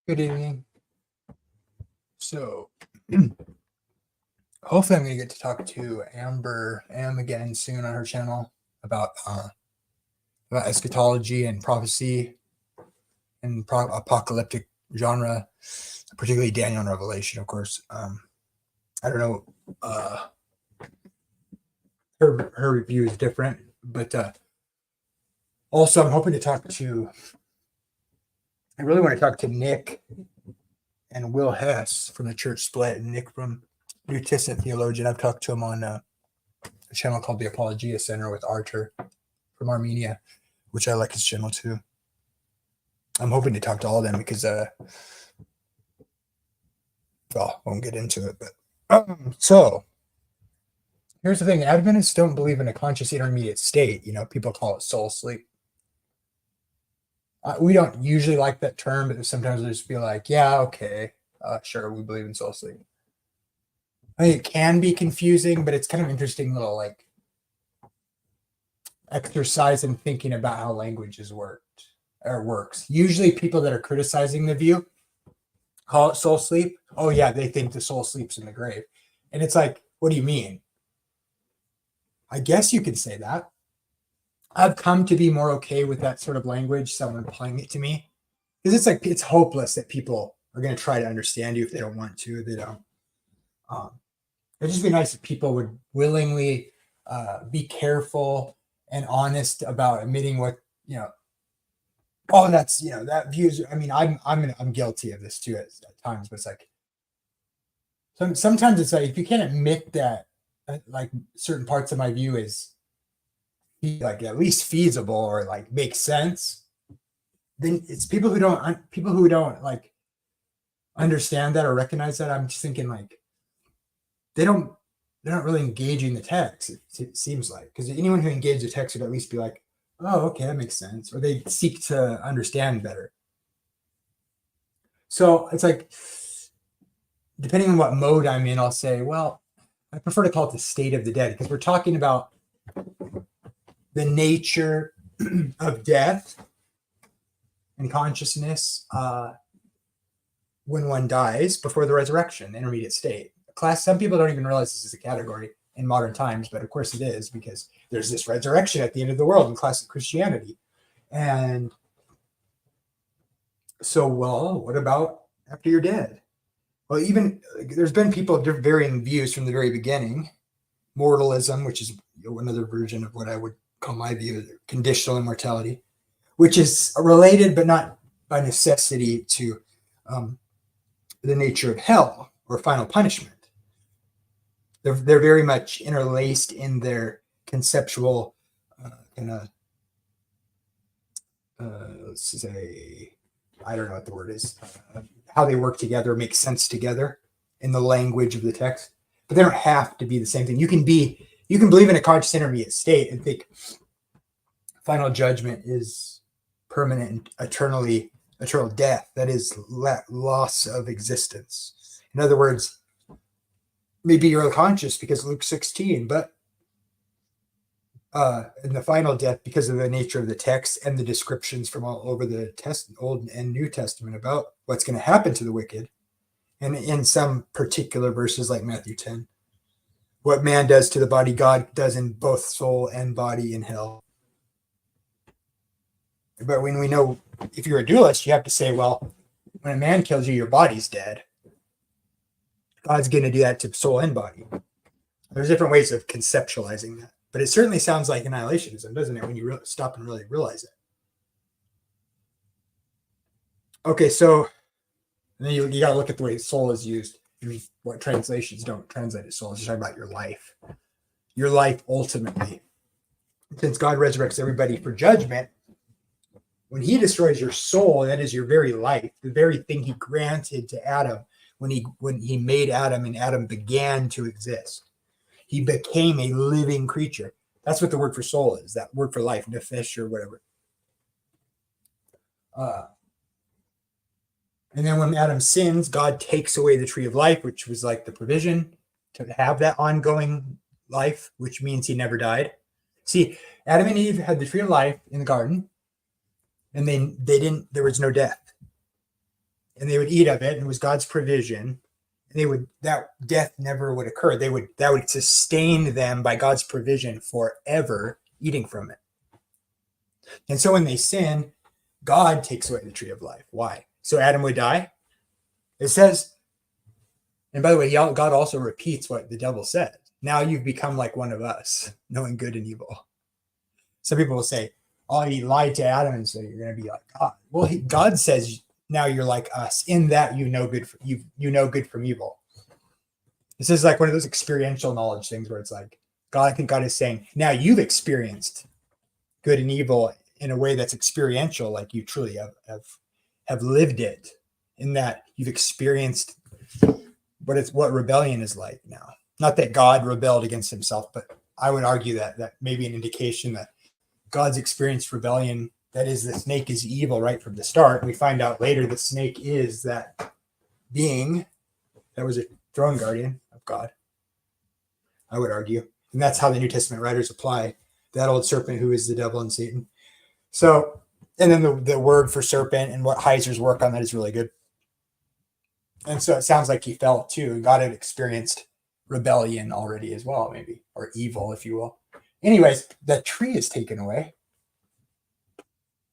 Good evening. So, hopefully, I'm going to get to talk to Amber M again soon on her channel about eschatology and prophecy and apocalyptic genre, particularly Daniel and Revelation, of course. I don't know. Her review is different, but also I'm hoping to talk to. I really want to talk to Nick and Will Hess from the Church Split, and Nick from New Testament Theologian. I've talked to him on a channel called the Apologia Center with Archer from Armenia, which I like his channel too. I'm hoping to talk to all of them because, I won't get into it. But so here's the thing: Adventists don't believe in a conscious intermediate state. People call it soul sleep. We don't usually like that term, but sometimes we'll just be like, yeah, okay, sure, we believe in soul sleep. I mean, it can be confusing, but it's kind of interesting little like exercise in thinking about how languages works. Usually people that are criticizing the view call it soul sleep. Oh yeah, they think the soul sleeps in the grave. And it's like, what do you mean? I guess you could say that. I've come to be more okay with that sort of language, someone applying it to me. Because it's like, it's hopeless that people are going to try to understand you if they don't want to. They don't. It'd just be nice if people would willingly be careful and honest about admitting what, that's, that views. I mean, I'm guilty of this too at times, but it's like, sometimes it's like, if you can't admit that, like certain parts of my view is like at least feasible or like makes sense, then it's people who don't like understand that or recognize that. I'm just thinking like, they're not really engaging the text. It seems like, because anyone who engaged the text would at least be like, oh, okay, that makes sense, or they seek to understand better. So it's like, depending on what mode I'm in, I'll say, well, I prefer to call it the state of the dead, because we're talking about the nature of death and consciousness when one dies before the resurrection, the intermediate state. Some people don't even realize this is a category in modern times, but of course it is, because there's this resurrection at the end of the world in classic Christianity. And so, well, what about after you're dead? Well, even there's been people of varying views from the very beginning. Mortalism, which is another version of what I would call my view, conditional immortality, which is related but not by necessity to the nature of hell or final punishment. They're very much interlaced in their conceptual let's say, I don't know what the word is, how they work together, make sense together in the language of the text, but they don't have to be the same thing. You can believe in a conscious intermediate state and think final judgment is permanent and eternal death. That is loss of existence. In other words, maybe you're conscious because Luke 16, but in the final death, because of the nature of the text and the descriptions from all over the Old and New Testament about what's going to happen to the wicked, and in some particular verses like Matthew 10, what man does to the body, God does in both soul and body in hell. But when we know, if you're a dualist, you have to say, well, when a man kills you, your body's dead. God's going to do that to soul and body. There's different ways of conceptualizing that, but it certainly sounds like annihilationism, doesn't it, when you stop and really realize it? Okay, so then you got to look at the way soul is used. What translations don't translate as soul. It's just talking about your life. Your life ultimately. Since God resurrects everybody for judgment, when he destroys your soul, that is your very life, the very thing he granted to Adam when he made Adam and Adam began to exist. He became a living creature. That's what the word for soul is, that word for life, nefesh or whatever. And then when Adam sins, God takes away the tree of life, which was like the provision to have that ongoing life, which means he never died. See, Adam and Eve had the tree of life in the garden, and there was no death. and they would eat of it, and it was God's provision. And that death never would occur. That would sustain them by God's provision forever, eating from it. And so when they sin, God takes away the tree of life. Why? So Adam would die. It says, and by the way, God also repeats what the devil said. Now you've become like one of us, knowing good and evil. Some people will say, oh, he lied to Adam, and so you're going to be like God. Well, God says, now you're like us, in that you know good from evil. This is like one of those experiential knowledge things where it's like, I think God is saying, now you've experienced good and evil in a way that's experiential, like you truly have lived it, in that you've experienced what rebellion is like now. Not that God rebelled against himself, but I would argue that may be an indication that God's experienced rebellion. That is, the snake is evil right from the start. We find out later the snake is that being that was a throne guardian of God, I would argue. And that's how the New Testament writers apply that old serpent who is the devil and Satan. So, and then the word for serpent and what Heiser's work on that is really good. And so it sounds like he felt too. God had experienced rebellion already as well, maybe, or evil, if you will. Anyways, the tree is taken away.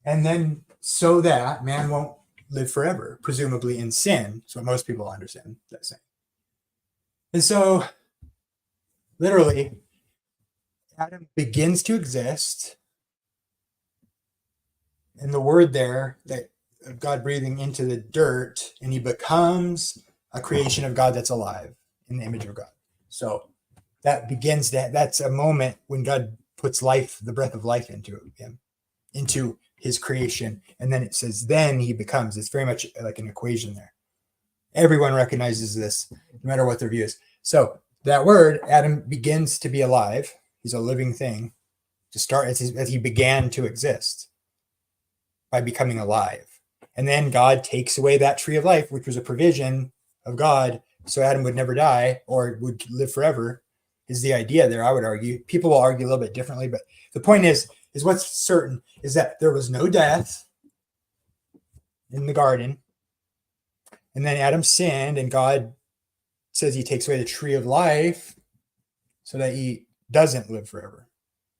And then so that man won't live forever, presumably in sin. That's what most people understand that saying. And so literally, Adam begins to exist. And the word there that of God breathing into the dirt, and he becomes a creation of God that's alive in the image of God. So that's a moment when God puts life, the breath of life into him, into his creation. And then it says, then he becomes. It's very much like an equation there. Everyone recognizes this, no matter what their view is. So that word, Adam begins to be alive. He's a living thing to start as he began to exist by becoming alive. And then God takes away that tree of life, which was a provision of God, so Adam would never die or would live forever, is the idea there, I would argue. People will argue a little bit differently, but the point is what's certain is that there was no death in the garden. And then Adam sinned, and God says he takes away the tree of life so that he doesn't live forever.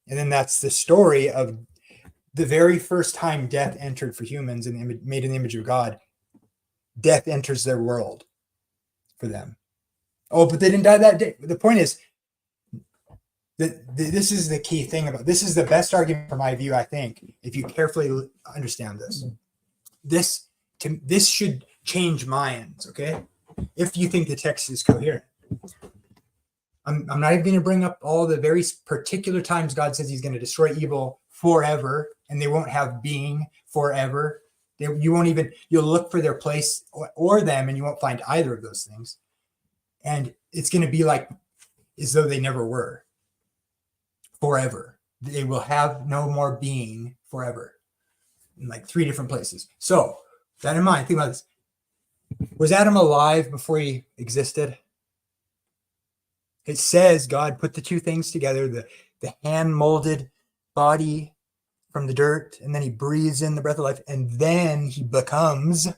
And then that's the story of the very first time death entered for humans and made in the image of God. Death enters their world for them. Oh, but they didn't die that day. The point is that this is the key thing about this is the best argument for my view, I think, if you carefully understand this. This should change minds, okay? If you think the text is coherent. I'm not even going to bring up all the very particular times God says he's going to destroy evil forever, and they won't have being forever. You'll look for their place or them, and you won't find either of those things. And it's going to be like as though they never were forever. They will have no more being forever in like 3 different places. So that in mind, think about this. Was Adam alive before he existed? It says God put the two things together, the hand-molded body from the dirt, and then he breathes in the breath of life, and then he becomes.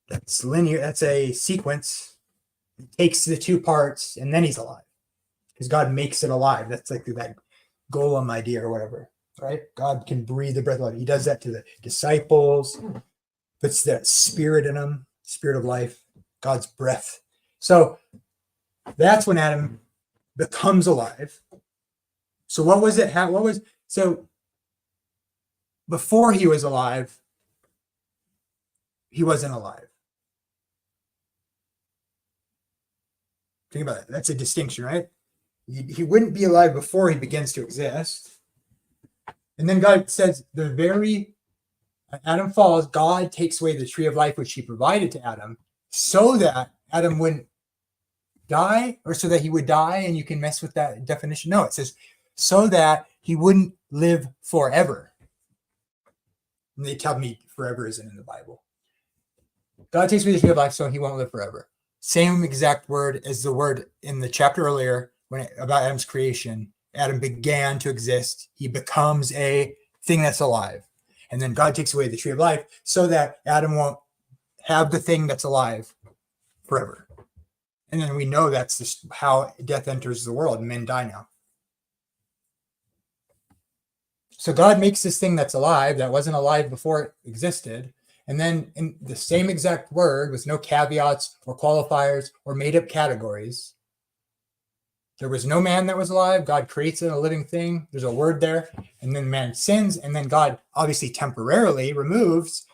That's linear. That's a sequence. It takes the two parts, and then he's alive. Because God makes it alive. That's like that golem idea or whatever, right? God can breathe the breath of life. He does that to the disciples, puts that spirit in them, spirit of life, God's breath. So that's when Adam becomes alive. So what was it? So before he was alive, he wasn't alive. Think about it. That's a distinction, right? He wouldn't be alive before he begins to exist. And then God says Adam falls, God takes away the tree of life, which he provided to Adam, so that Adam wouldn't die, or so that he would die, and you can mess with that definition. No, it says so that he wouldn't live forever. And they tell me forever isn't in the Bible. God takes away the tree of life so he won't live forever. Same exact word as the word in the chapter earlier about Adam's creation. Adam began to exist. He becomes a thing that's alive. And then God takes away the tree of life so that Adam won't have the thing that's alive forever. And then we know that's just how death enters the world and men die now. So God makes this thing that's alive that wasn't alive before it existed. And then in the same exact word with no caveats or qualifiers or made up categories, there was no man that was alive. God creates a living thing. There's a word there. And then man sins. And then God obviously temporarily removes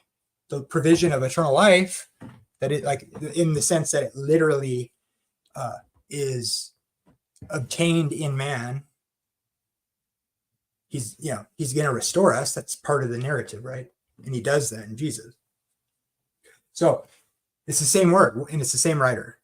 the provision of eternal life, that it, like, in the sense that it literally is obtained in man. He's going to restore us. That's part of the narrative, right? And he does that in Jesus. So it's the same word and it's the same writer.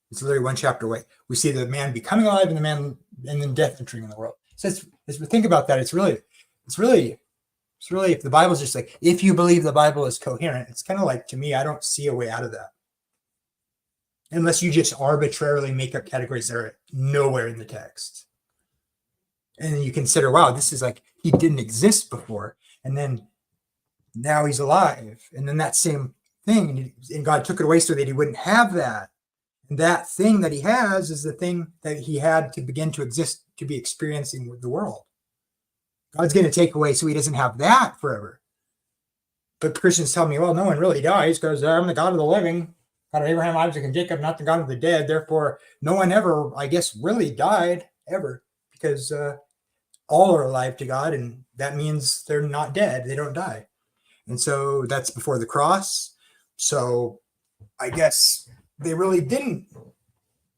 It's literally one chapter away. We see the man becoming alive and then death entering in the world. So as we think about that, it's really, if the Bible's just like, if you believe the Bible is coherent, it's kind of like, to me, I don't see a way out of that. Unless you just arbitrarily make up categories that are nowhere in the text. And then you consider, wow, this is like, he didn't exist before. And then now he's alive. And then that same thing, and God took it away so that he wouldn't have that. And that thing that he has is the thing that he had to begin to exist, to be experiencing with the world. God's going to take away so he doesn't have that forever. But Christians tell me, well, no one really dies because I'm the God of the living, God of Abraham, Isaac, and Jacob, not the God of the dead. Therefore, no one ever, I guess, really died ever, because all are alive to God, and that means they're not dead. They don't die. And so that's before the cross. So I guess they really didn't.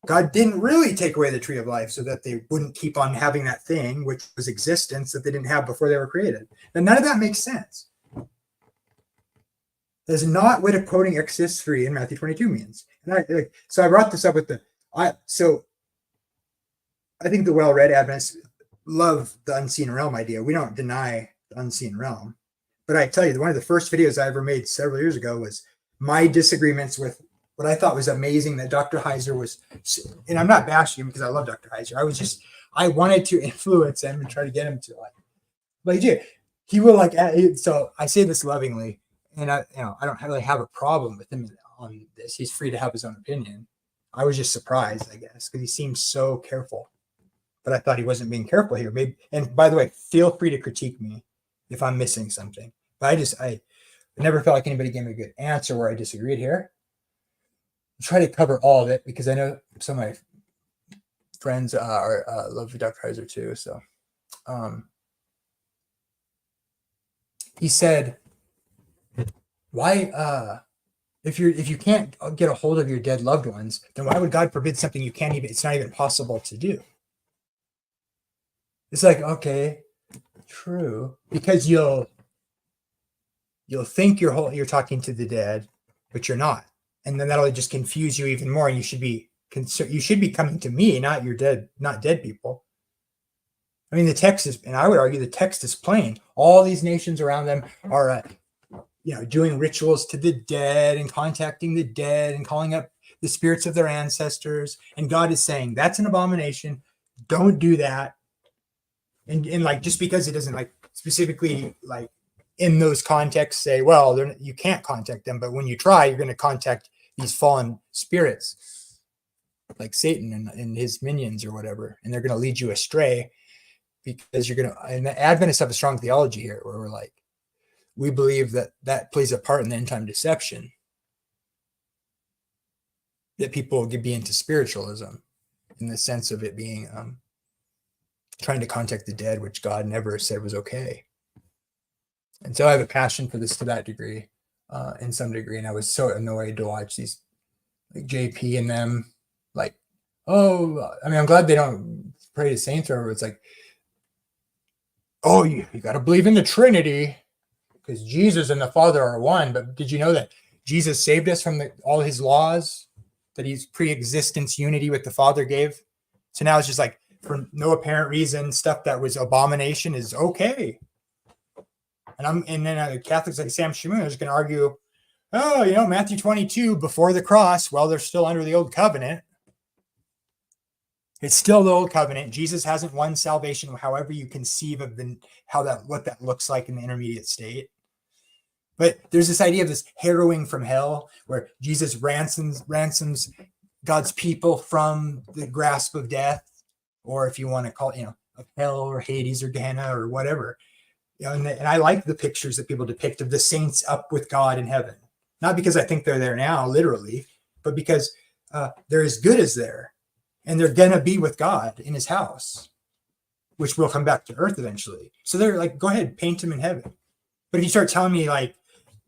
God didn't really take away the tree of life so that they wouldn't keep on having that thing, which was existence, that they didn't have before they were created. And none of that makes sense. That's not what quoting Exodus 3 in Matthew 22 means. And so I brought this up with so I think the well-read Adventists love the unseen realm idea. We don't deny the unseen realm. But I tell you, one of the first videos I ever made several years ago was my disagreements with what I thought was amazing that Dr. Heiser was, and I'm not bashing him because I love Dr. Heiser. I wanted to influence him and try to get him to he will so I say this lovingly, and I don't really have a problem with him on this. He's free to have his own opinion. I was just surprised, I guess, because he seems so careful. But I thought he wasn't being careful here. Maybe, and by the way, feel free to critique me if I'm missing something. But I never felt like anybody gave me a good answer where I disagreed here. I'll try to cover all of it because I know some of my friends love Dr. Heiser too. So he said, why if you can't get a hold of your dead loved ones, then why would God forbid something it's not even possible to do? It's like, okay, true, because you'll think you're talking to the dead, but you're not, and then that'll just confuse you even more. And you should be coming to me, not dead people. I mean, the text is, and I would argue the text is plain. All these nations around them are, doing rituals to the dead and contacting the dead and calling up the spirits of their ancestors. And God is saying that's an abomination. Don't do that. And just because it doesn't specifically in those contexts say, well, you can't contact them, but when you try, you're going to contact these fallen spirits like Satan and his minions or whatever, and they're going to lead you astray because you're going to. And the Adventists have a strong theology here where we believe that plays a part in the end time deception, that people could be into spiritualism in the sense of it being trying to contact the dead, which God never said was okay. And so I have a passion for this to that degree, in some degree. And I was so annoyed to watch these JP and them I'm glad they don't pray to saints or it's you got to believe in the Trinity because Jesus and the Father are one. But did you know that Jesus saved us from all his laws that he's pre-existence unity with the Father gave? So now it's just for no apparent reason, stuff that was abomination is okay. And then Catholics like Sam Shamoon is going to argue, Matthew 22 before the cross. Well, they're still under the old covenant. It's still the old covenant. Jesus hasn't won salvation, however you conceive of what that looks like in the intermediate state. But there's this idea of this harrowing from hell where Jesus ransoms God's people from the grasp of death, or if you want to call it, of hell or Hades or Gehenna or whatever. And I like the pictures that people depict of the saints up with God in heaven. Not because I think they're there now, literally, but because they're as good as there. And they're going to be with God in his house, which will come back to earth eventually. So they're like, go ahead, paint them in heaven. But if you start telling me like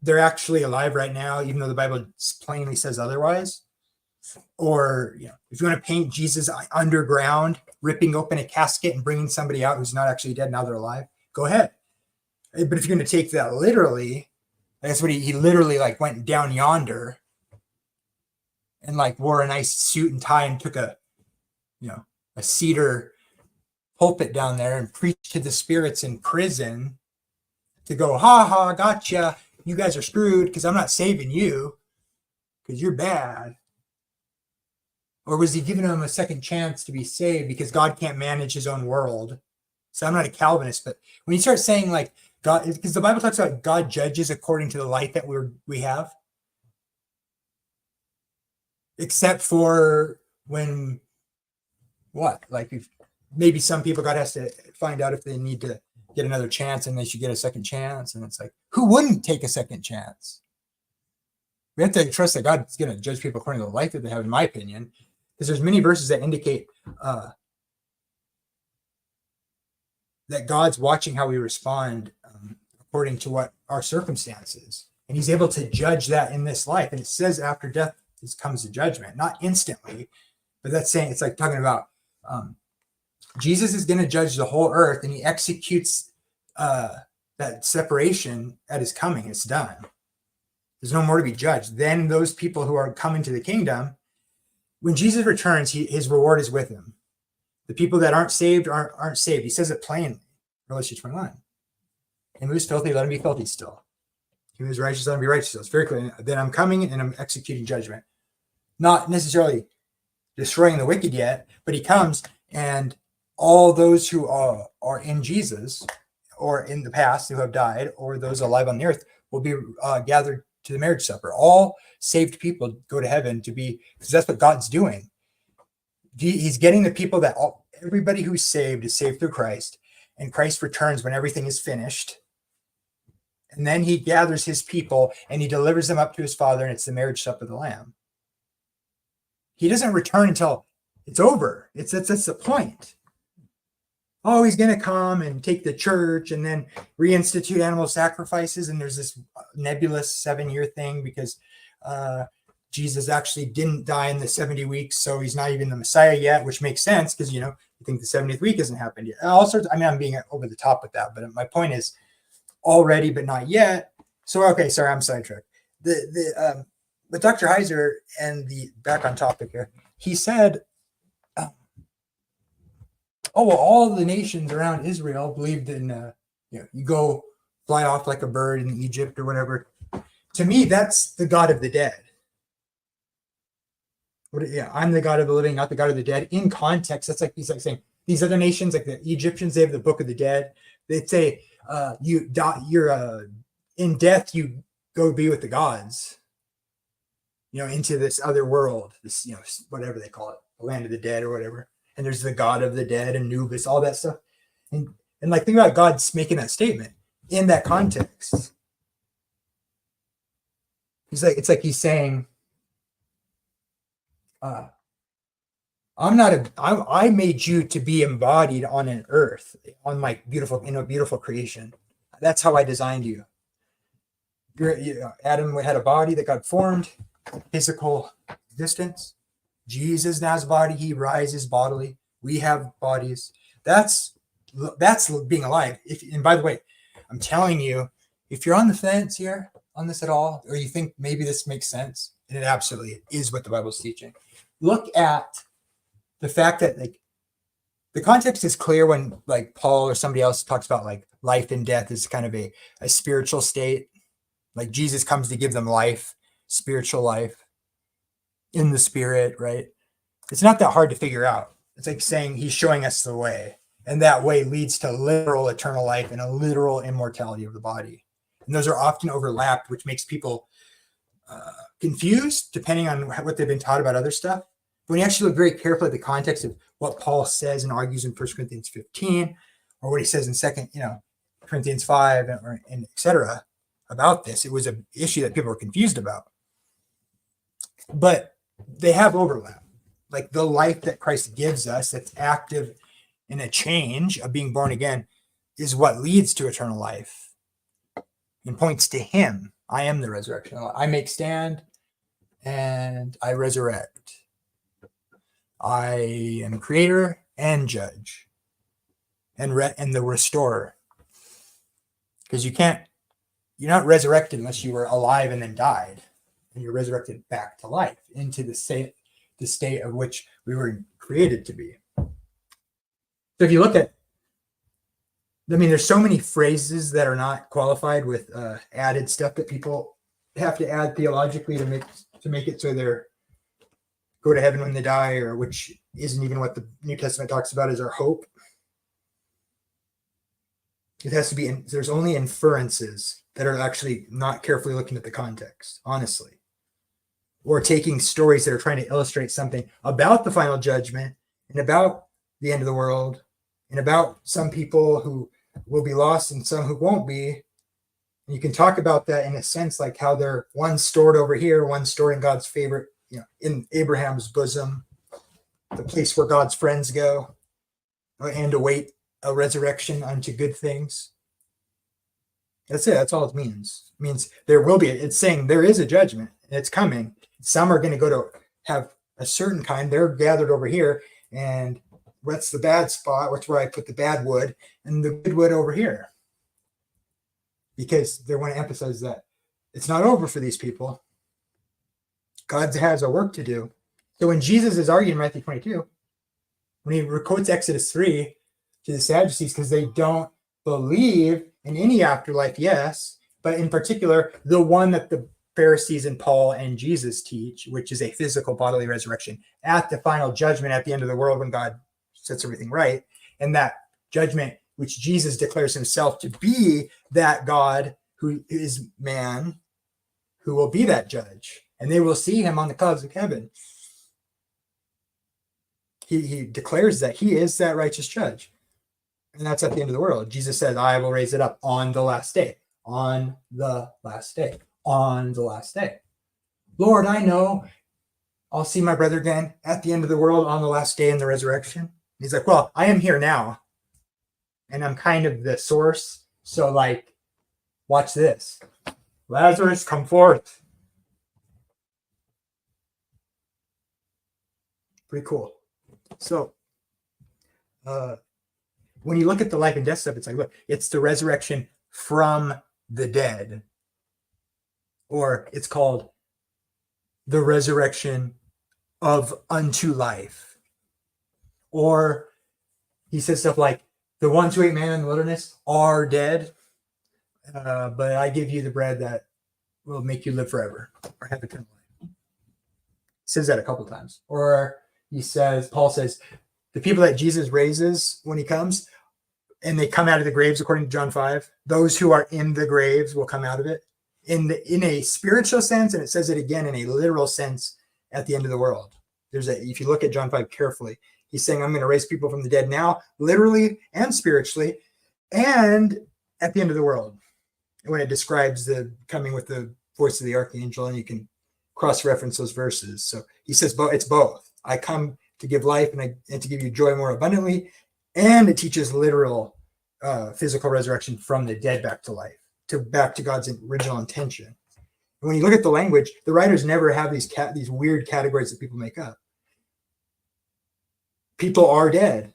they're actually alive right now, even though the Bible plainly says otherwise, or if you want to paint Jesus underground, ripping open a casket and bringing somebody out who's not actually dead, now they're alive, go ahead. But if you're going to take that literally, that's what he literally like went down yonder and like wore a nice suit and tie and took a cedar pulpit down there and preached to the spirits in prison to go, ha ha, gotcha. You guys are screwed because I'm not saving you because you're bad. Or was he giving them a second chance to be saved because God can't manage his own world? So I'm not a Calvinist, but when you start saying like God, because the Bible talks about God judges according to the light that we have, except for when like if maybe some people God has to find out if they need to get another chance and they should get a second chance. And it's like, who wouldn't take a second chance? We have to trust that God's going to judge people according to the light that they have, in my opinion, because there's many verses that indicate that God's watching how we respond according to what our circumstances, and he's able to judge that in this life. And it says after death comes the judgment, not instantly, but that's saying, it's like talking about Jesus is going to judge the whole earth, and he executes that separation at his coming. It's done. There's no more to be judged. Then those people who are coming to the kingdom, when Jesus returns, his reward is with him. The people that aren't saved aren't saved. He says it plainly, Revelation 21. And who's filthy, let him be filthy still. He who's righteous, let him be righteous still. It's very clear. Then I'm coming and I'm executing judgment. Not necessarily destroying the wicked yet, but he comes and all those who are in Jesus or in the past who have died or those alive on the earth will be gathered to the marriage supper. All saved people go to heaven to be, because that's what God's doing. He's getting the people that everybody who's saved is saved through Christ, and Christ returns when everything is finished. And then he gathers his people and he delivers them up to his Father, and it's the marriage supper of the Lamb. He doesn't return until it's over. That's the point. Oh, he's going to come and take the church and then reinstitute animal sacrifices. And there's this nebulous 7-year thing because Jesus actually didn't die in the 70 weeks. So he's not even the Messiah yet, which makes sense because, you think the 70th week hasn't happened yet. All sorts. I'm being over the top with that, but my point is already, but not yet. So, okay, sorry, I'm sidetracked. But Dr. Heiser back on topic here, he said, all the nations around Israel believed in, you go fly off like a bird in Egypt or whatever. To me, that's the God of the dead. I'm the God of the living, not the God of the dead. In context, that's like he's like saying these other nations, like the Egyptians, they have the book of the dead. They'd say, you're in death, you go be with the gods, into this other world, this, whatever they call it, the land of the dead or whatever. And there's the God of the dead, Anubis, all that stuff. And like, think about God's making that statement in that context. It's like he's saying, I made you to be embodied on an earth, on my beautiful creation. That's how I designed you. Adam had a body that God formed, physical existence. Jesus now has a body. He rises bodily. We have bodies. That's being alive. And by the way, I'm telling you, if you're on the fence here on this at all, or you think maybe this makes sense, and it absolutely is what the Bible's teaching, look at the fact that like the context is clear when like Paul or somebody else talks about like life and death is kind of a spiritual state. Like Jesus comes to give them life, spiritual life in the spirit, right? It's not that hard to figure out. It's like saying he's showing us the way, and that way leads to literal eternal life and a literal immortality of the body. And those are often overlapped, which makes people confused depending on what they've been taught about other stuff. But when you actually look very carefully at the context of what Paul says and argues in 1 Corinthians 15, or what he says in 2 Corinthians 5, and et cetera, about this, it was an issue that people were confused about. But they have overlap. Like the life that Christ gives us, that's active in a change of being born again, is what leads to eternal life and points to him. I am the resurrection. I make stand and I resurrect. I am creator and judge and the restorer. Because you're not resurrected unless you were alive and then died. And you're resurrected back to life into the state of which we were created to be. So if you look at, there's so many phrases that are not qualified with added stuff that people have to add theologically to make it so they're go to heaven when they die, or which isn't even what the New Testament talks about as our hope. It has to be, there's only inferences that are actually not carefully looking at the context, honestly. Or taking stories that are trying to illustrate something about the final judgment and about the end of the world and about some people who will be lost and some who won't be. And you can talk about that in a sense, like how they're one stored over here, one stored in God's favorite, in Abraham's bosom, the place where God's friends go, and await a resurrection unto good things. That's it. That's all it means. It means there will be. It's saying there is a judgment. It's coming. Some are going to go to have a certain kind. They're gathered over here, and that's the bad spot. That's where I put the bad wood, and the good wood over here, because they want to emphasize that it's not over for these people. God has a work to do. So when Jesus is arguing in Matthew 22, when he quotes Exodus 3 to the Sadducees, because they don't believe in any afterlife, yes, but in particular, the one that the Pharisees and Paul and Jesus teach, which is a physical bodily resurrection at the final judgment at the end of the world when God sets everything right. And that judgment, which Jesus declares himself to be that God who is man, who will be that judge. And they will see him on the clouds of heaven. He declares that he is that righteous judge. And that's at the end of the world. Jesus said, I will raise it up on the last day. On the last day. On the last day. Lord, I know I'll see my brother again at the end of the world on the last day in the resurrection. He's like, well, I am here now. And I'm kind of the source. So watch this. Lazarus, come forth. Pretty cool. So when you look at the life and death stuff, it's like, look, it's the resurrection from the dead. Or it's called the resurrection of unto life. Or he says stuff like, the ones who ate manna in the wilderness are dead, but I give you the bread that will make you live forever or have eternal life. He says that a couple of times. Or Paul says, the people that Jesus raises when he comes, and they come out of the graves, according to John 5, those who are in the graves will come out of it in a spiritual sense, and it says it again in a literal sense at the end of the world. If you look at John 5 carefully, he's saying, I'm going to raise people from the dead now, literally and spiritually, and at the end of the world. When it describes the coming with the voice of the archangel, and you can cross-reference those verses. So he says, it's both. I come to give life and to give you joy more abundantly, and it teaches literal physical resurrection from the dead back to life, back to God's original intention. And when you look at the language, the writers never have these weird categories that people make up. People are dead.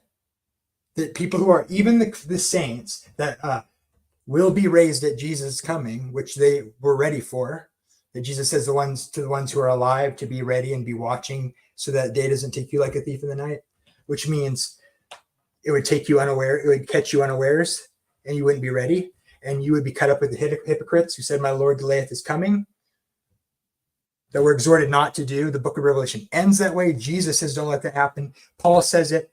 That people who are even the saints that will be raised at Jesus' coming, which they were ready for. That Jesus says the ones who are alive to be ready and be watching, so that day doesn't take you like a thief in the night, which means it would take you unaware, it would catch you unawares, and you wouldn't be ready, and you would be cut up with the hypocrites who said, my Lord delayeth his coming, that we're exhorted not to do. The book of Revelation ends that way. Jesus says, don't let that happen. Paul says it,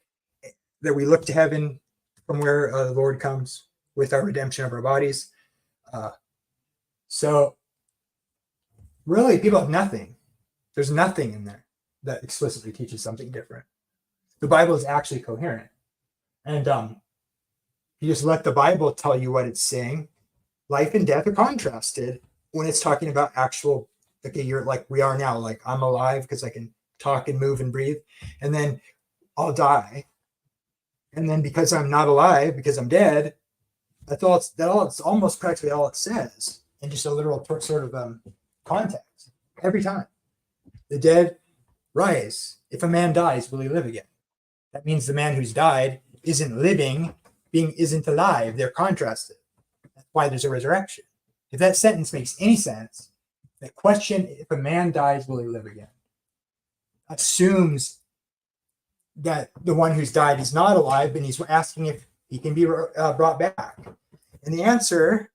that we look to heaven from where the Lord comes with our redemption of our bodies. So really, people have nothing. There's nothing in there that explicitly teaches something different. The Bible is actually coherent. And you just let the Bible tell you what it's saying. Life and death are contrasted when it's talking about actual, okay, you're like we are now, like I'm alive because I can talk and move and breathe, and then I'll die. And then because I'm not alive, because I'm dead, that's almost practically all it says in just a literal sort of context. Every time. The dead rise. If a man dies, will he live again? That means the man who's died isn't living, isn't alive. They're contrasted. That's why there's a resurrection. If that sentence makes any sense, the question, if a man dies, will he live again, assumes that the one who's died is not alive, and he's asking if he can be brought back. And the answer,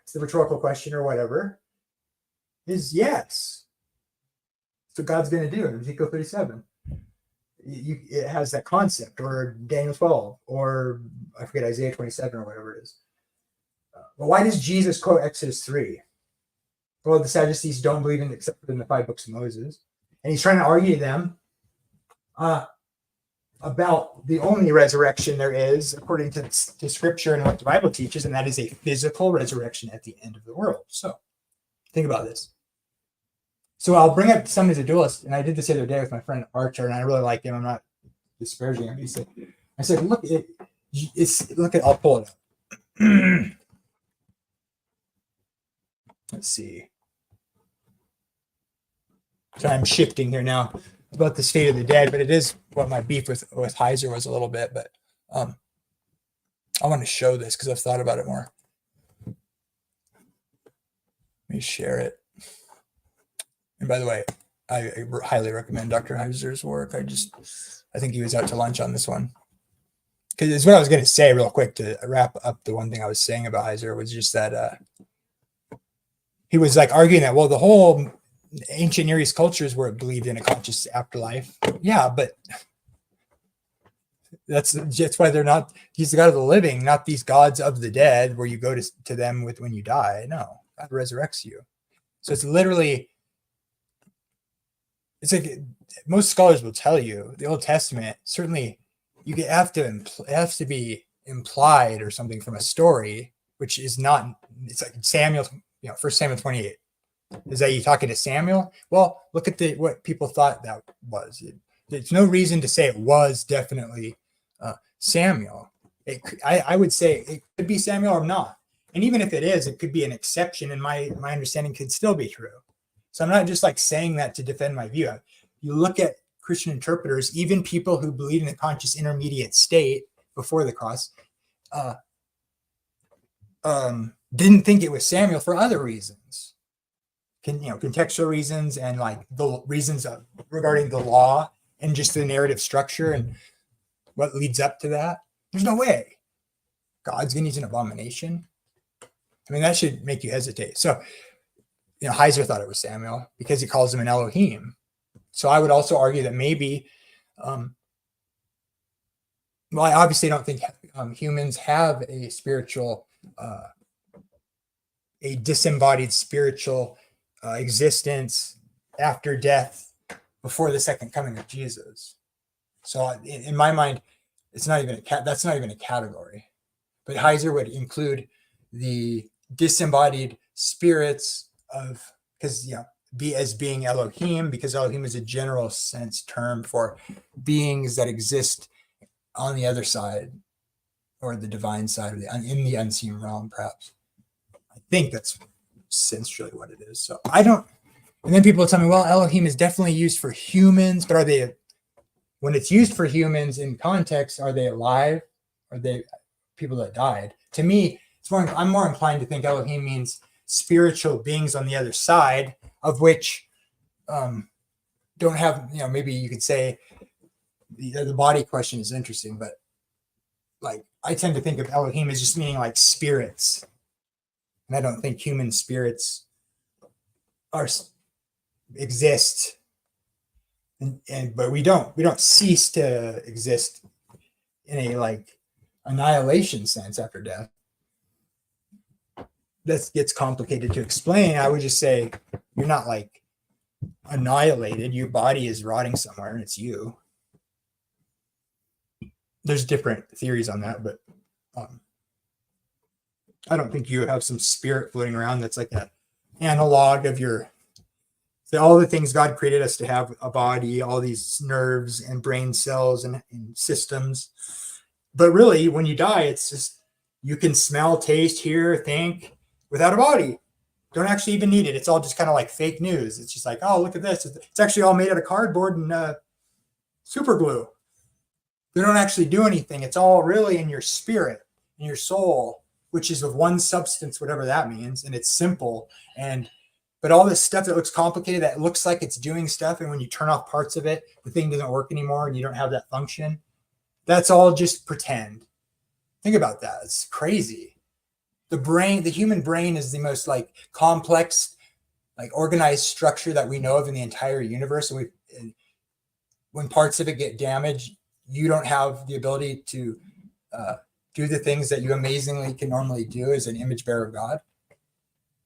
it's the rhetorical question or whatever, is yes. So God's going to do in Ezekiel 37. It has that concept, or Daniel 12, or I forget, Isaiah 27 or whatever it is. But why does Jesus quote Exodus 3? Well, the Sadducees don't believe in except in the 5 books of Moses. And he's trying to argue to them about the only resurrection there is, according to Scripture and what the Bible teaches, and that is a physical resurrection at the end of the world. So think about this. So I'll bring up some as a dualist, and I did this the other day with my friend Archer, and I really like him. I'm not disparaging him. I said, look, I'll pull it up. Let's see. So I'm shifting here now about the state of the dead, but it is what my beef with Heiser was a little bit. But I want to show this because I've thought about it more. Let me share it. And by the way, I highly recommend Dr. Heiser's work. I think he was out to lunch on this one. Because it's what I was going to say real quick to wrap up. The one thing I was saying about Heiser was just that he was like arguing that, well, the whole ancient Near East cultures were believed in a conscious afterlife. Yeah, but that's why they're not, he's the God of the living, not these gods of the dead where you go to them when you die. No, God resurrects you. So it's literally, it's like most scholars will tell you the Old Testament, certainly it has to be implied or something from a story, which is not, it's like Samuel, 1 Samuel 28. Is that you talking to Samuel? Well, look at what people thought that was. There's no reason to say it was definitely Samuel. I would say it could be Samuel or not. And even if it is, it could be an exception, and my understanding could still be true. So I'm not just like saying that to defend my view. You look at Christian interpreters, even people who believe in the conscious intermediate state before the cross, didn't think it was Samuel for other reasons. Contextual reasons and like the reasons regarding the law and just the narrative structure and what leads up to that. There's no way God's going to use an abomination. I mean, that should make you hesitate. So, Heiser thought it was Samuel because he calls him an Elohim. So I would also argue that maybe, I obviously don't think humans have a spiritual, a disembodied spiritual existence after death before the second coming of Jesus. So in my mind, that's not even a category. But Heiser would include the disembodied spirits of, because being Elohim, because Elohim is a general sense term for beings that exist on the other side, or the divine side, or in the unseen realm, perhaps. I think that's essentially what it is. So I don't, and then people will tell me, well, Elohim is definitely used for humans, but when it's used for humans in context, are they alive? Are they people that died? To me, I'm more inclined to think Elohim means spiritual beings on the other side, of which don't have, maybe you could say the body question is interesting, but like I tend to think of Elohim as just meaning like spirits. And I don't think human spirits exist. But we don't cease to exist in a like annihilation sense after death. that gets complicated to explain. I would just say you're not like annihilated. Your body is rotting somewhere and it's you. There's different theories on that, but I don't think you have some spirit floating around that's like an analog of your, all the things God created us to have, a body, all these nerves and brain cells and systems. But really, when you die, it's just, you can smell, taste, hear, think without a body. Don't actually even need it. It's all just kind of like fake news. It's just like, oh, look at this. It's actually all made out of cardboard and super glue. They don't actually do anything. It's all really in your spirit, in your soul, which is of one substance, whatever that means. And it's simple. But all this stuff that looks complicated, that looks like it's doing stuff, and when you turn off parts of it, the thing doesn't work anymore and you don't have that function. That's all just pretend. Think about that. It's crazy. The human brain is the most like complex, like organized structure that we know of in the entire universe. And when parts of it get damaged, you don't have the ability to do the things that you amazingly can normally do as an image bearer of God.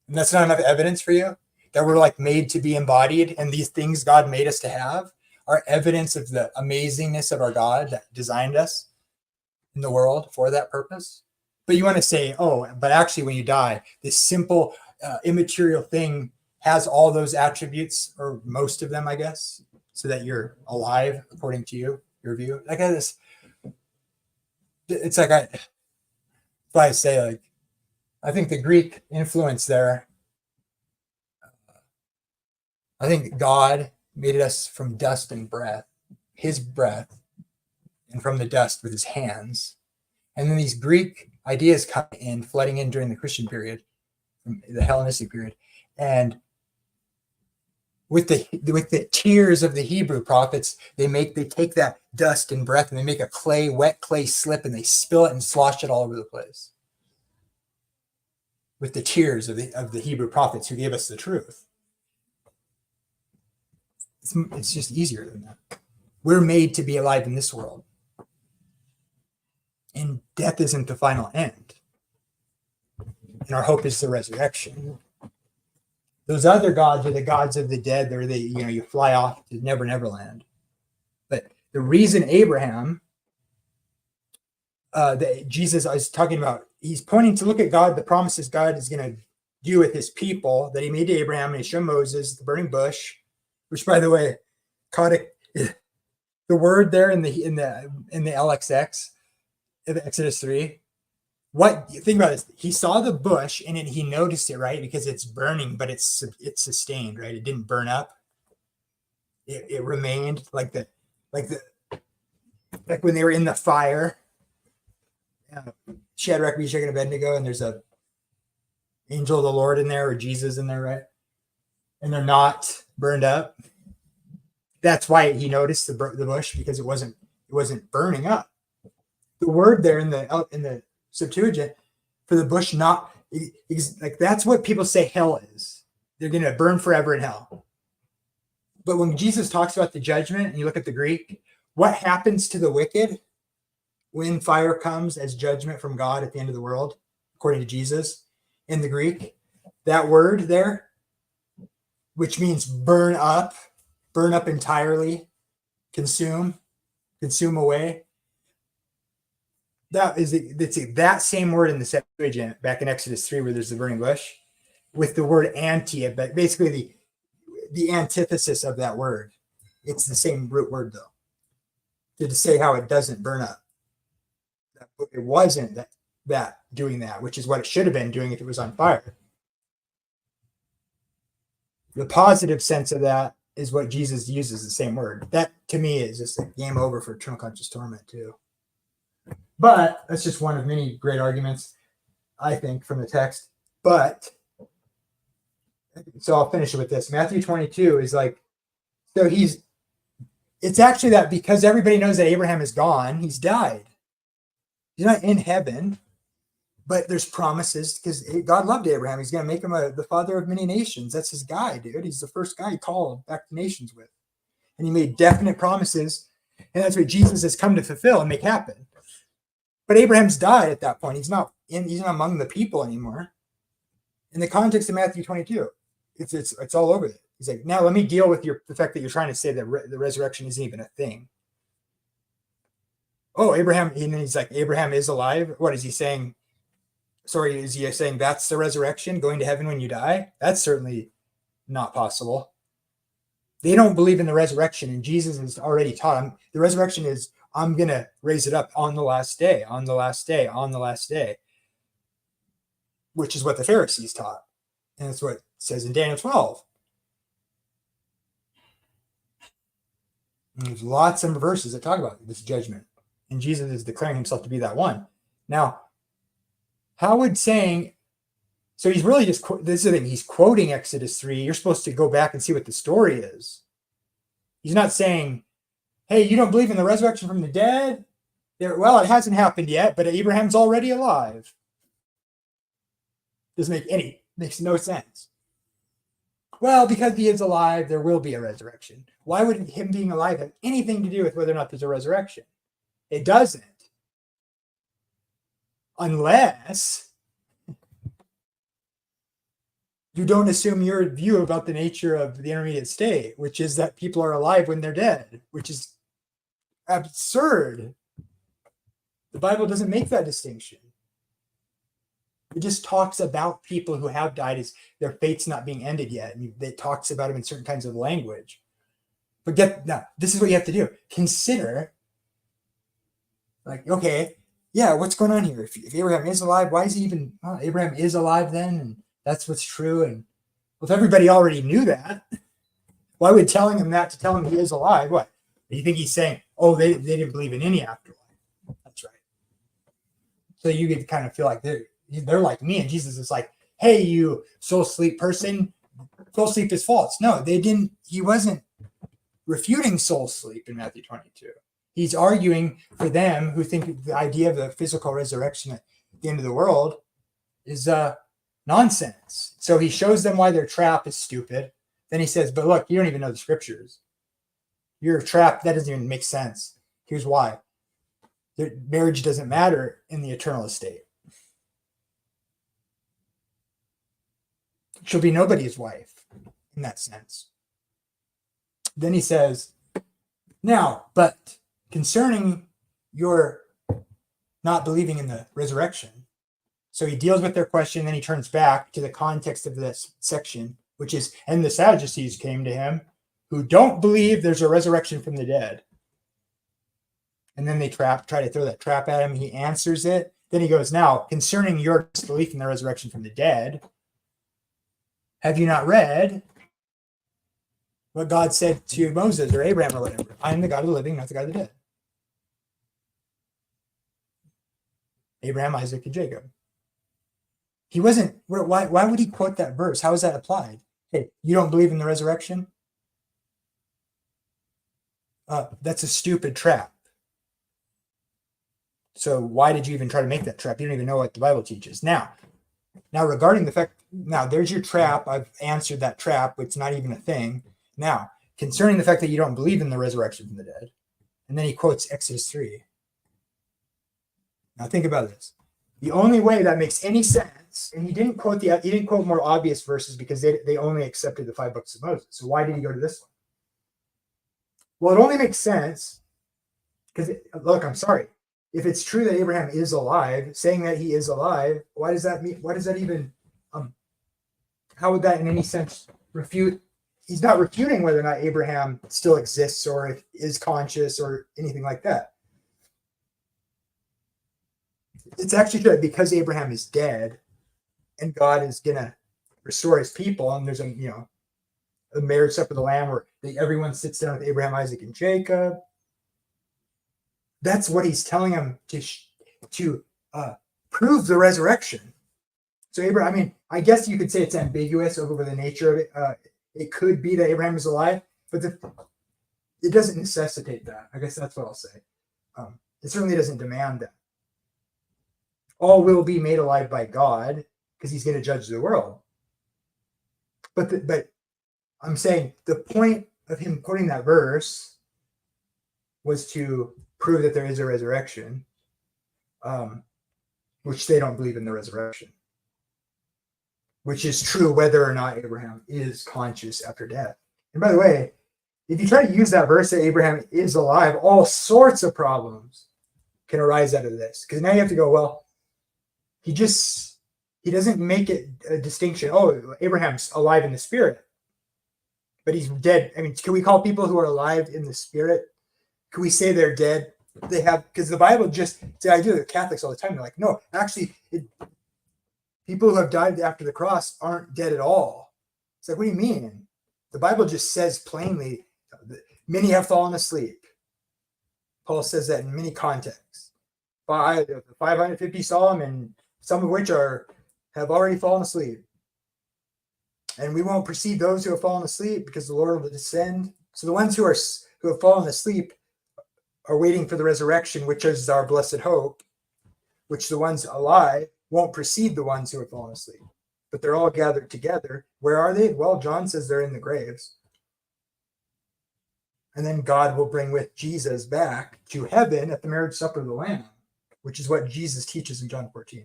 And that's not enough evidence for you that we're like made to be embodied, and these things God made us to have are evidence of the amazingness of our God that designed us in the world for that purpose. But you want to say, oh, but actually when you die, this simple immaterial thing has all those attributes, or most of them, I guess, so that you're alive according to your view. Like this, it's like I say, like, I think the Greek influence there, I think God made us from dust and breath, his breath, and from the dust with his hands. And then these Greek ideas come in, flooding in during the Christian period, the Hellenistic period. And with the tears of the Hebrew prophets, they take that dust and breath and they make a wet clay slip, and they spill it and slosh it all over the place. With the tears of the Hebrew prophets who gave us the truth. It's just easier than that. We're made to be alive in this world. And death isn't the final end. And our hope is the resurrection. Those other gods are the gods of the dead. They're you fly off to Never Land. But the reason Abraham, that Jesus is talking about, he's pointing to look at God, the promises God is going to do with his people that he made to Abraham, and he showed Moses the burning bush, which, by the way, the word there in the LXX, Exodus 3. Think about this? He saw the bush and he noticed it, right? Because it's burning, but it's sustained, right? It didn't burn up. It remained like when they were in the fire. Shadrach, Meshach, and Abednego, and there's a angel of the Lord in there, or Jesus in there, right? And they're not burned up. That's why he noticed the bush, because it wasn't burning up. The word there in the Septuagint for the bush, not like, that's what people say hell is. They're going to burn forever in hell. But when Jesus talks about the judgment, and you look at the Greek, what happens to the wicked when fire comes as judgment from God at the end of the world, according to Jesus in the Greek, that word there, which means burn up entirely, consume away. It's that same word in the Septuagint back in Exodus 3, where there's the burning bush, with the word anti, but basically the antithesis of that word. It's the same root word, though, to say how it doesn't burn up. It wasn't that doing that, which is what it should have been doing if it was on fire. The positive sense of that is what Jesus uses, the same word. That, to me, is just a game over for eternal conscious torment, too. But that's just one of many great arguments, I think, from the text. But, so I'll finish it with this. Matthew 22 is like, so it's actually that because everybody knows that Abraham is gone, he's died. He's not in heaven, but there's promises, because God loved Abraham. He's going to make him the father of many nations. That's his guy, dude. He's the first guy he called back to nations with. And he made definite promises, and that's what Jesus has come to fulfill and make happen. But Abraham's died at that point. He's not among the people anymore. In the context of Matthew 22, it's all over it. He's like, now let me deal with the fact that you're trying to say that the resurrection isn't even a thing. Oh, Abraham, and then he's like, Abraham is alive. What is he saying? Sorry, is he saying that's the resurrection, going to heaven when you die? That's certainly not possible. They don't believe in the resurrection, and Jesus has already taught them the resurrection is, I'm going to raise it up on the last day, on the last day, on the last day, which is what the Pharisees taught. And that's what it says in Daniel 12. And there's lots of verses that talk about this judgment, and Jesus is declaring himself to be that one. Now, how would saying, so he's really just, this is the thing, he's quoting Exodus 3. You're supposed to go back and see what the story is. He's not saying, hey, you don't believe in the resurrection from the dead? Well, it hasn't happened yet, but Abraham's already alive. Doesn't makes no sense. Well, because he is alive, there will be a resurrection. Why would him being alive have anything to do with whether or not there's a resurrection? It doesn't. Unless you don't assume your view about the nature of the intermediate state, which is that people are alive when they're dead, which is absurd. The Bible doesn't make that distinction. It just talks about people who have died as their fate's not being ended yet. And it talks about them in certain kinds of language. But now, this is what you have to do. Consider, like, okay, yeah, what's going on here? If Abraham is alive, why is he even, Abraham is alive then, and that's what's true. And well, if everybody already knew that, why would telling him that to tell him he is alive? What? You think he's saying, oh, they didn't believe in any afterlife. That's right. So you get to kind of feel like they're like me, and Jesus is like, hey, you soul sleep person, soul sleep is false. No, he wasn't refuting soul sleep in Matthew 22. He's arguing for them who think the idea of the physical resurrection at the end of the world is nonsense. So he shows them why their trap is stupid. Then he says, but look, you don't even know the scriptures. You're trapped. That doesn't even make sense. Here's why. Marriage doesn't matter in the eternal estate. She'll be nobody's wife in that sense. Then he says, now, but concerning your not believing in the resurrection. So he deals with their question, then he turns back to the context of this section, which is, and the Sadducees came to him who don't believe there's a resurrection from the dead. And then they try to throw that trap at him. He answers it. Then he goes, now, concerning your disbelief in the resurrection from the dead, have you not read what God said to Moses or Abraham or whatever? I am the God of the living, not the God of the dead. Abraham, Isaac, and Jacob. He wasn't, why would he quote that verse? How is that applied? Hey, you don't believe in the resurrection? That's a stupid trap. So why did you even try to make that trap? You don't even know what the Bible teaches. Now regarding the fact, now there's your trap. I've answered that trap. It's not even a thing. Now, concerning the fact that you don't believe in the resurrection from the dead, and then he quotes Exodus 3. Now think about this. The only way that makes any sense, and he didn't quote more obvious verses because they only accepted the 5 books of Moses. So why did he go to this one? Well, it only makes sense because, look, I'm sorry. If it's true that Abraham is alive, saying that he is alive, why does that mean? Why does that even? How would that, in any sense, refute? He's not refuting whether or not Abraham still exists or is conscious or anything like that. It's actually good because Abraham is dead, and God is gonna restore His people, and there's a marriage supper of the Lamb where everyone sits down with Abraham, Isaac, and Jacob. That's what he's telling him to prove the resurrection. So Abraham, I guess you could say it's ambiguous over the nature of it. It could be that Abraham is alive, but it doesn't necessitate that. I guess that's what I'll say. It certainly doesn't demand that. All will be made alive by God because He's going to judge the world. But I'm saying the point of him quoting that verse was to prove that there is a resurrection, which they don't believe in the resurrection. which is true whether or not Abraham is conscious after death. And by the way, if you try to use that verse that Abraham is alive, all sorts of problems can arise out of this. Because now you have to go, well, he doesn't make it a distinction. Oh, Abraham's alive in the spirit, but he's dead. I mean, can we call people who are alive in the spirit? Can we say they're dead? They have, because the Bible just, I do the Catholics all the time. They're like, no, actually, people who have died after the cross aren't dead at all. It's like, what do you mean? The Bible just says plainly, many have fallen asleep. Paul says that in many contexts. 550 saw him, and some of which have already fallen asleep. And we won't precede those who have fallen asleep, because the Lord will descend. So the ones who have fallen asleep are waiting for the resurrection, which is our blessed hope, which the ones alive won't precede the ones who have fallen asleep. But they're all gathered together. Where are they? Well, John says they're in the graves. And then God will bring with Jesus back to heaven at the marriage supper of the Lamb, which is what Jesus teaches in John 14.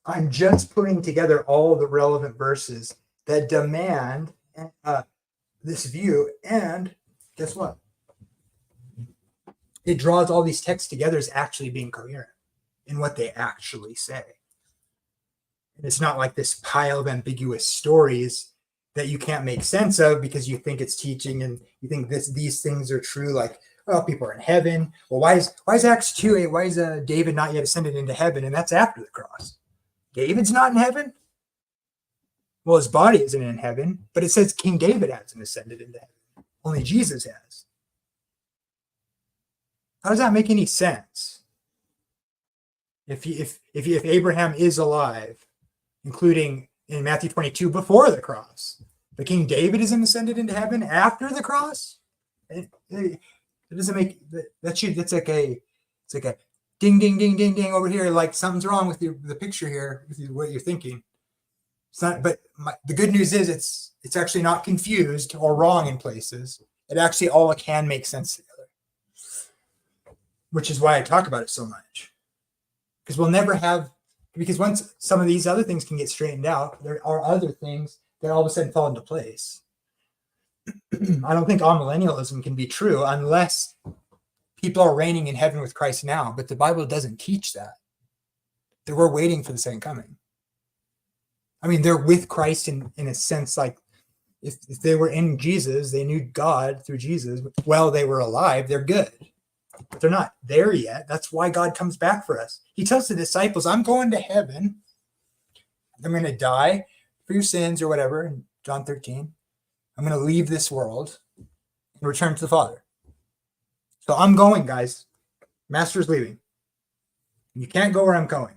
I'm just putting together all the relevant verses that demand this view. And guess what? It draws all these texts together as actually being coherent in what they actually say. And it's not like this pile of ambiguous stories that you can't make sense of because you think it's teaching and you think these things are true. Like, well, people are in heaven. Well, why is Acts 2:8? Why is David not yet ascended into heaven? And that's after the cross. David's not in heaven. Well, his body isn't in heaven, but it says King David hasn't ascended into heaven. Only Jesus has. How does that make any sense? If Abraham is alive, including in Matthew 22 before the cross, but King David isn't ascended into heaven after the cross, it doesn't make that's like a ding ding ding ding ding over here, like something's wrong with the picture here with what you're thinking. It's not, but the good news is it's actually not confused or wrong in places. It actually all can make sense together, which is why I talk about it so much. Because we'll never have, because once some of these other things can get straightened out, there are other things that all of a sudden fall into place. I don't think amillennialism can be true unless people are reigning in heaven with Christ now, but the Bible doesn't teach that. That we're waiting for the second coming. I mean, they're with Christ in a sense, like if they were in Jesus, they knew God through Jesus. While they were alive, they're good. But they're not there yet. That's why God comes back for us. He tells the disciples, I'm going to heaven. I'm going to die for your sins or whatever, in John 13. I'm going to leave this world and return to the Father. So I'm going, guys. Master's leaving. You can't go where I'm going.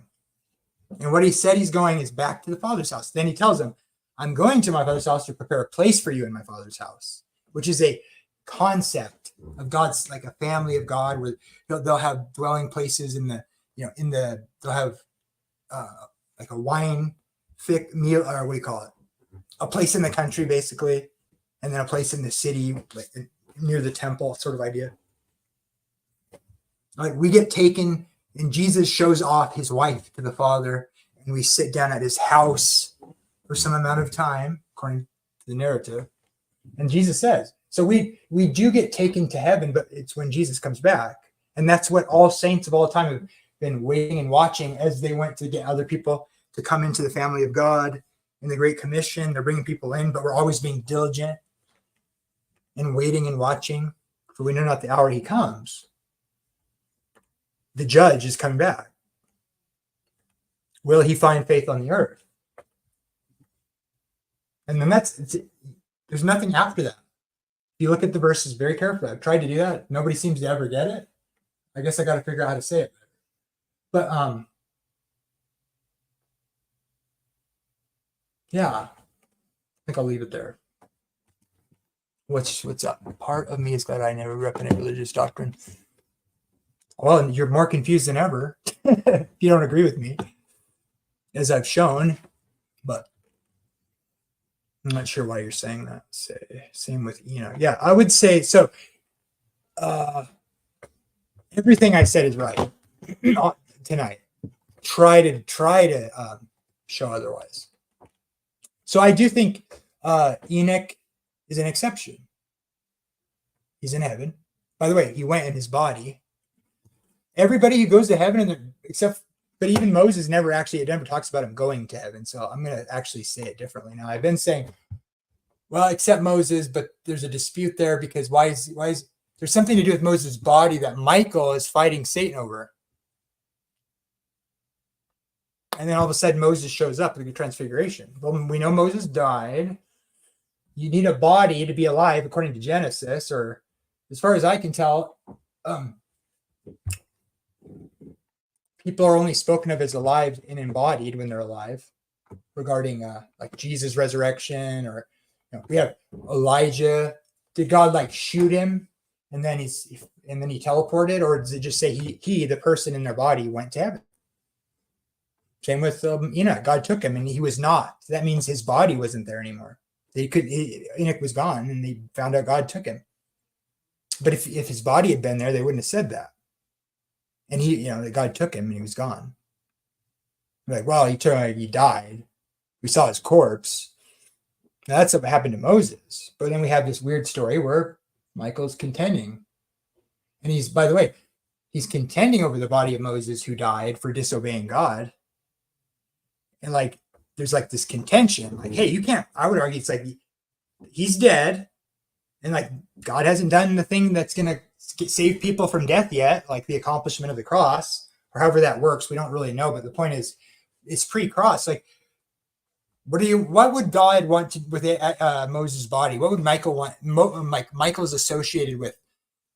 And what he said he's going is back to the Father's house. Then he tells them, I'm going to my Father's house to prepare a place for you in my Father's house, which is a concept of God's, like a family of God, where they'll have dwelling places they'll have like a wine thick meal, or what do you call it? A place in the country, basically, and then a place in the city, like near the temple, sort of idea. Like we get taken, and Jesus shows off his wife to the Father, and we sit down at his house for some amount of time, according to the narrative. And Jesus says, so we do get taken to heaven, but it's when Jesus comes back. And that's what all saints of all time have been waiting and watching as they went to get other people to come into the family of God in the Great Commission. They're bringing people in, but we're always being diligent and waiting and watching, for we know not the hour he comes. The judge is coming back. Will he find faith on the earth? And then there's nothing after that. If you look at the verses very carefully, I've tried to do that. Nobody seems to ever get it. I guess I got to figure out how to say it. But yeah, I think I'll leave it there. What's up? Part of me is glad I never grew up in a religious doctrine. Well, you're more confused than ever if you don't agree with me, as I've shown, but I'm not sure why you're saying that. Same with Enoch. Yeah, I would say so. Everything I said is right tonight. try to show otherwise. So I do think Enoch is an exception. He's in heaven. By the way, he went in his body. Everybody who goes to heaven, but even Moses never talks about him going to heaven. So I'm going to actually say it differently now. I've been saying, well, except Moses, but there's a dispute there because why is there's something to do with Moses' body that Michael is fighting Satan over. And then all of a sudden Moses shows up at the Transfiguration. Well, we know Moses died. You need a body to be alive, according to Genesis, or as far as I can tell, people are only spoken of as alive and embodied when they're alive, regarding like Jesus' resurrection, or we have Elijah. Did God like shoot him and then he teleported, or does it just say he the person in their body went to heaven? Same with Enoch. God took him and he was not. So that means his body wasn't there anymore. Enoch was gone and they found out God took him. But if his body had been there, they wouldn't have said that. And that God took him and he was gone. Like, well, he died. We saw his corpse. Now, that's what happened to Moses. But then we have this weird story where Michael's contending. And by the way, he's contending over the body of Moses who died for disobeying God. And like, there's like this contention, like, hey, you can't, I would argue it's like, he's dead. And like, God hasn't done the thing that's going to save people from death yet, like the accomplishment of the cross, or however that works. We don't really know. But the point is, it's pre-cross. Like, what would God want to, with Moses' body? What would Michael want? Michael's associated with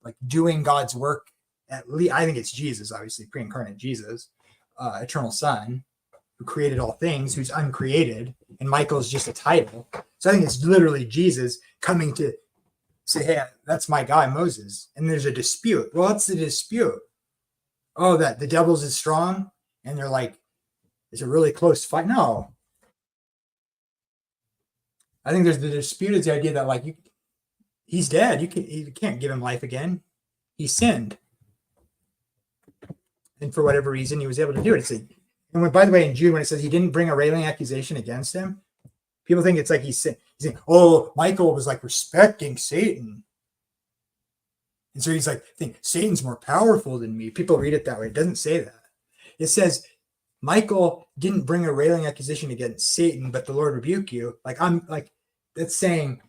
like doing God's work. At least, I think it's Jesus, obviously, pre-incarnate Jesus, eternal Son, who created all things, who's uncreated, and Michael's just a title. So I think it's literally Jesus coming to say, hey, that's my guy, Moses. And there's a dispute. Well, what's the dispute? Oh, that the devil's is strong, and they're like, it's a really close fight. No. I think there's the dispute is the idea that like he's dead. You can't give him life again. He sinned. And for whatever reason, he was able to do it. By the way, in Jude, when it says he didn't bring a railing accusation against him, people think it's like he's saying, oh, Michael was like respecting Satan. And so he's like, think Satan's more powerful than me. People read it that way. It doesn't say that. It says Michael didn't bring a railing accusation against Satan, but the Lord rebuke you. That's saying,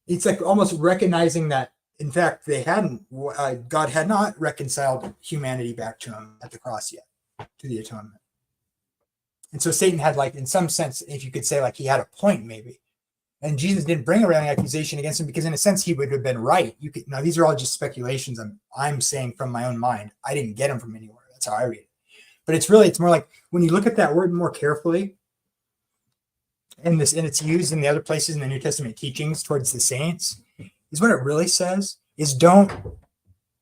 it's like almost recognizing that, in fact, God had not reconciled humanity back to him at the cross yet, to the atonement. And so Satan had, like, in some sense, if you could say, like, he had a point maybe. And Jesus didn't bring a railing accusation against him because in a sense he would have been right. Now these are all just speculations I'm saying from my own mind. I didn't get them from anywhere. That's how I read it. But it's more like when you look at that word more carefully, and it's used in the other places in the New Testament teachings towards the saints, is what it really says is don't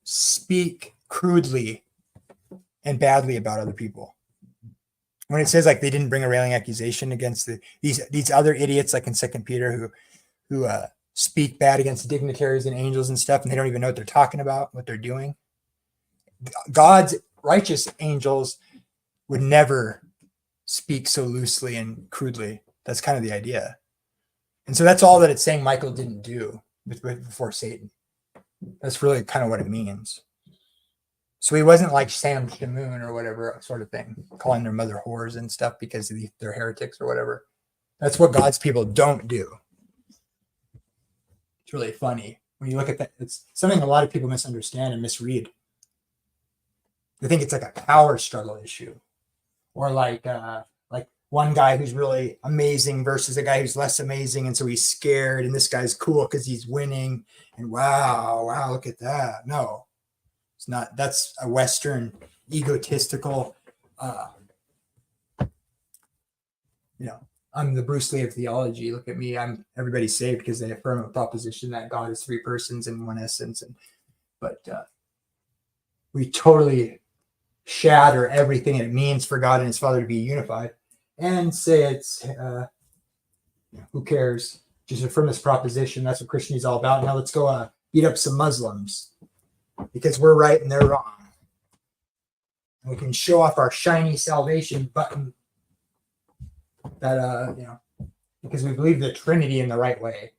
speak crudely and badly about other people. When it says like they didn't bring a railing accusation against these other idiots, like in 2 Peter, who speak bad against dignitaries and angels and stuff, and they don't even know what they're talking about, what they're doing. God's righteous angels would never speak so loosely and crudely. That's kind of the idea. And so that's all that it's saying Michael didn't do before Satan. That's really kind of what it means. So he wasn't like Sam Shamoon or whatever sort of thing, calling their mother whores and stuff because they're heretics or whatever. That's what God's people don't do. It's really funny when you look at that. It's something a lot of people misunderstand and misread. They think it's like a power struggle issue, or like one guy who's really amazing versus a guy who's less amazing, and so he's scared, and this guy's cool because he's winning. And wow, look at that. No. It's not. That's a Western egotistical, I'm the Bruce Lee of theology. Look at me. Everybody's saved because they affirm a proposition that God is three persons in one essence. But we totally shatter everything it means for God and his Father to be unified and say it's, who cares? Just affirm this proposition. That's what Christianity is all about. Now let's go beat up some Muslims because we're right and they're wrong. And we can show off our shiny salvation button that, because we believe the Trinity in the right way.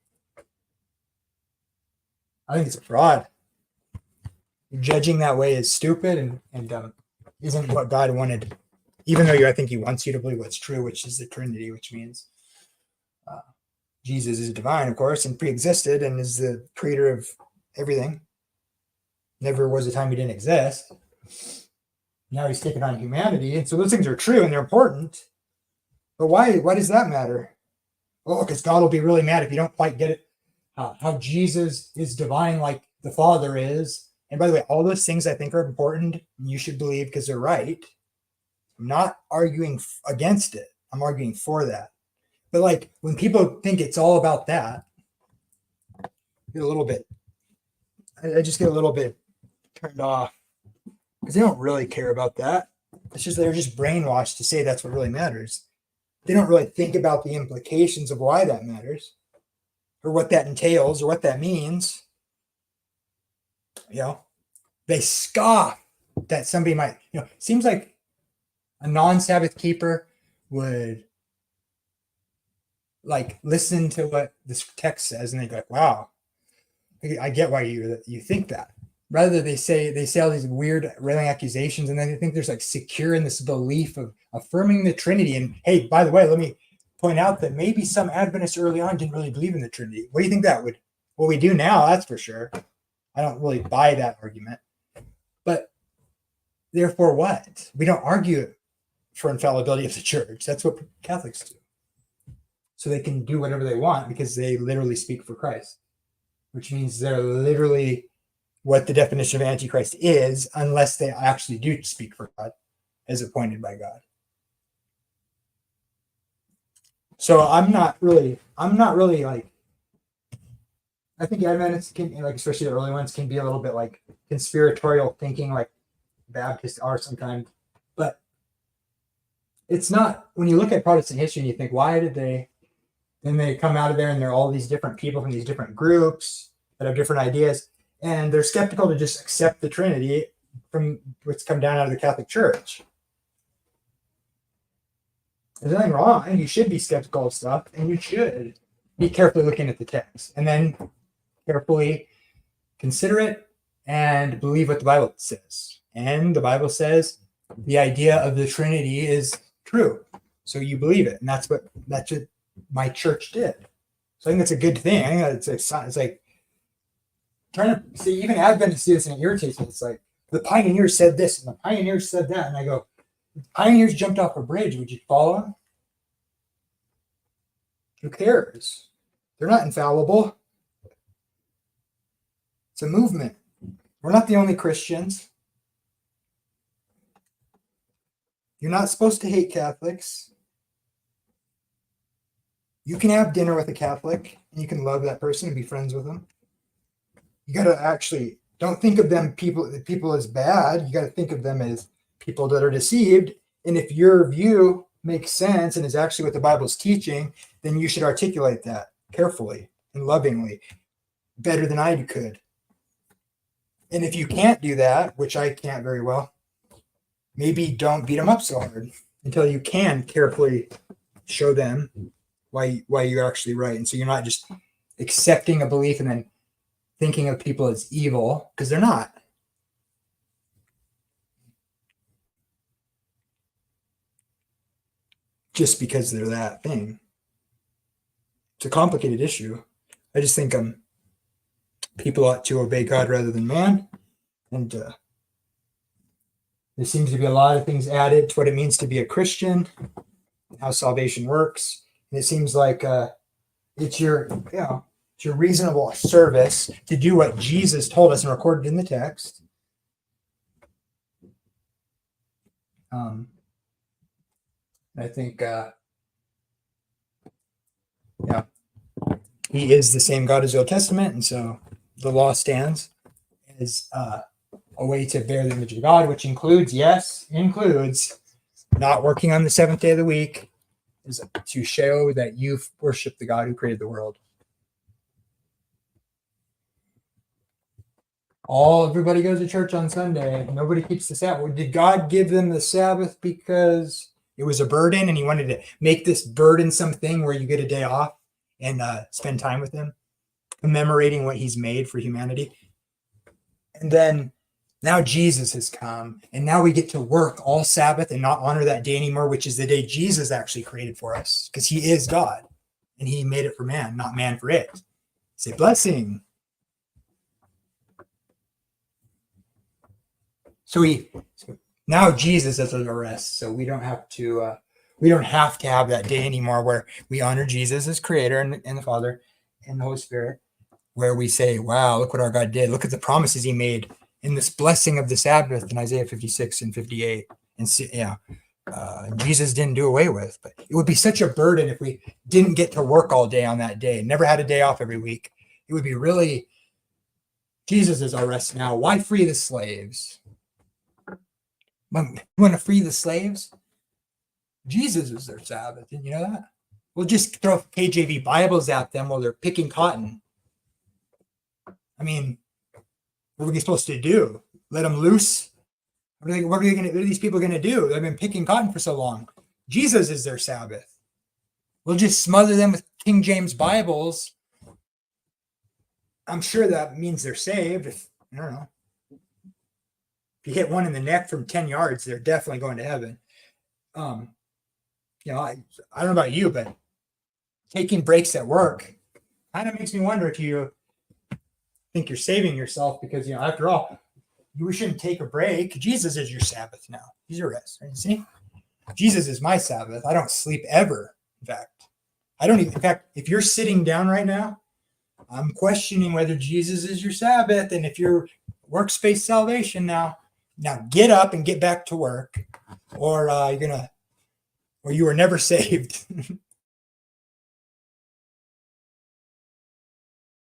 I think it's a fraud. Judging that way is stupid and isn't what God wanted. Even though I think he wants you to believe what's true, which is the Trinity, which means Jesus is divine, of course, and pre-existed and is the creator of everything. Never was a time he didn't exist. Now he's taken on humanity. And so those things are true and they're important. But why does that matter? Oh, because God will be really mad if you don't quite get it. How Jesus is divine like the Father is. And by the way, all those things I think are important and you should believe because they're right. I'm not arguing against it. I'm arguing for that. But like when people think it's all about that, I just get a little bit turned off because they don't really care about that. It's just they're just brainwashed to say that's what really matters. They don't really think about the implications of why that matters or what that entails or what that means. They scoff that somebody might, seems like a non-Sabbath keeper would like listen to what this text says and they go like, wow, I get why you think that. Rather they say all these weird railing accusations and then they think there's like secure in this belief of affirming the Trinity. And hey, by the way, let me point out that maybe some Adventists early on didn't really believe in the Trinity. What do you think that would? Well, we do now, that's for sure. I don't really buy that argument. But therefore what? We don't argue for infallibility of the church. That's what Catholics do. So they can do whatever they want because they literally speak for Christ, which means they're literally what the definition of Antichrist is, unless they actually do speak for God as appointed by God. So I'm not really like, I think Adventists can, like, especially the early ones, can be a little bit like conspiratorial thinking, like Baptists are sometimes. But it's not, when you look at Protestant history and you think, why did they, then they come out of there and they're all these different people from these different groups that have different ideas. And they're skeptical to just accept the Trinity from what's come down out of the Catholic Church. There's nothing wrong. You should be skeptical of stuff, and you should be carefully looking at the text, and then carefully consider it and believe what the Bible says. And the Bible says the idea of the Trinity is true, so you believe it, and that's what my church did. So I think that's a good thing. I think it's like trying to see, even Adventists do this and it irritates me. It's like the pioneers said this and the pioneers said that, and I go, the pioneers jumped off a bridge. Would you follow them? Who cares? They're not infallible. It's a movement. We're not the only Christians. You're not supposed to hate Catholics. You can have dinner with a Catholic and you can love that person and be friends with them. You got to actually, don't think of them people as bad. You got to think of them as people that are deceived. And if your view makes sense and is actually what the Bible's teaching, then you should articulate that carefully and lovingly, better than I could. And if you can't do that, which I can't very well, maybe don't beat them up so hard until you can carefully show them why you're actually right. And so you're not just accepting a belief and then thinking of people as evil, because they're not. Just because they're that thing. It's a complicated issue. I just think people ought to obey God rather than man. And there seems to be a lot of things added to what it means to be a Christian, how salvation works. And it seems like it's your reasonable service to do what Jesus told us and recorded in the text. I think, he is the same God as the Old Testament, and so the law stands as a way to bear the image of God, which includes not working on the seventh day of the week, is to show that you worship the God who created the world. Everybody goes to church on Sunday. Nobody keeps the Sabbath. Did God give them the Sabbath because it was a burden and he wanted to make this burdensome thing where you get a day off and spend time with him, commemorating what he's made for humanity? And then now Jesus has come, and now we get to work all Sabbath and not honor that day anymore, which is the day Jesus actually created for us, because he is God and he made it for man, not man for it. It's a blessing. So now Jesus is under rest, so we don't have to have that day anymore where we honor Jesus as creator and the Father and the Holy Spirit, where we say, wow, look what our God did. Look at the promises he made in this blessing of the Sabbath in Isaiah 56 and 58. And Jesus didn't do away with, but it would be such a burden if we didn't get to work all day on that day, never had a day off every week. It would be really, Jesus is our rest now. Why free the slaves? You want to free the slaves? Jesus is their Sabbath. Didn't you know that? We'll just throw KJV Bibles at them while they're picking cotton. I mean, what are we supposed to do? Let them loose? What are these people going to do? They've been picking cotton for so long. Jesus is their Sabbath. We'll just smother them with King James Bibles. I'm sure that means they're saved. I don't know. If you hit one in the neck from 10 yards, they're definitely going to heaven. I don't know about you, but taking breaks at work kind of makes me wonder if you think you're saving yourself, because, after all, we shouldn't take a break. Jesus is your Sabbath now. He's your rest. Right? You see? Jesus is my Sabbath. I don't sleep ever. In fact, if you're sitting down right now, I'm questioning whether Jesus is your Sabbath, and if you're workspace salvation now get up and get back to work, or you were never saved.